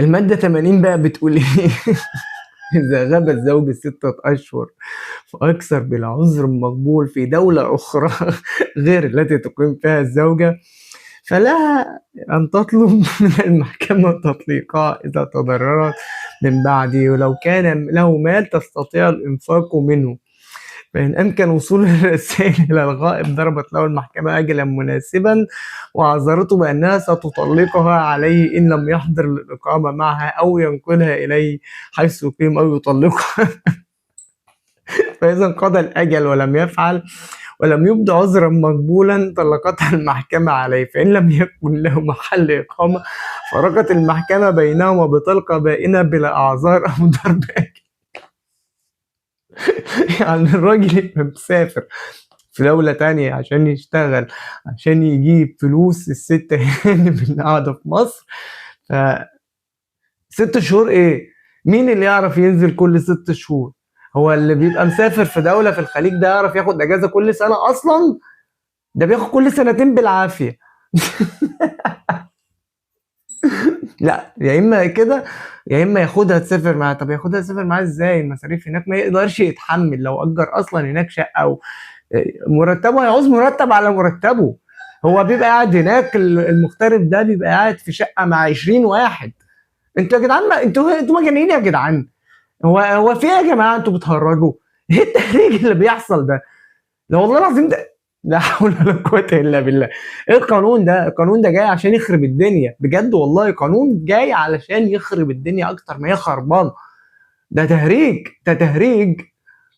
المادة 80 بقى بتقول إيه؟ إذا غاب الزوج 6 أشهر فأكثر بالعذر المقبول في دولة أخرى غير التي تقيم فيها الزوجة، فلها أن تطلب من المحكمة تطليقها إذا تضررت من بعده، ولو كان له مال تستطيع الإنفاق منه. فإن أمكن وصول الرسائل إلى الغائب ضربت له المحكمة أجلا مناسبا وعذرته بأنها ستطلقها عليه إن لم يحضر الإقامة معها أو ينقلها إليه حيث يقيم أو يطلقها. فإذا انقضى الأجل ولم يفعل ولم يبدأ عذرا مقبولا طلقتها المحكمة عليه، فإن لم يكن له محل إقامة فرقت المحكمة بينهما بطلقة بائنة بلا أعذار أو ضرب أجل. يعني الراجل يبقى مسافر في دولة تانية عشان يشتغل عشان يجيب فلوس الست هانم اللي قاعدة في مصر. ف 6 شهور إيه؟ مين اللي يعرف ينزل كل 6 شهور؟ هو اللي بيبقى مسافر في دولة في الخليج ده يعرف ياخد أجازة كل سنة أصلا؟ ده بياخد كل سنتين بالعافية. لا يا اما كده يا اما ياخدها تسافر معاه. طب ياخدها تسافر معاه ازاي؟ المصاريف هناك ما يقدرش يتحمل لو اجر اصلا هناك شقه او مرتبه هيعوز مرتب على مرتبه. هو بيبقى قاعد هناك المغترب ده بيبقى قاعد في شقه مع 20 واحد. انتوا يا جدعان انتوا مجانين يا جدعان. هو في ايه يا جماعه؟ انتوا بتهرجوا؟ ايه التهريج اللي بيحصل ده؟ لا والله العظيم ده لا حول ولا قوة إلا بالله. إيه القانون ده؟ القانون ده جاي عشان يخرب الدنيا بجد والله. قانون جاي علشان يخرب الدنيا أكتر ما هي خربانة. ده تهريج ده تهريج.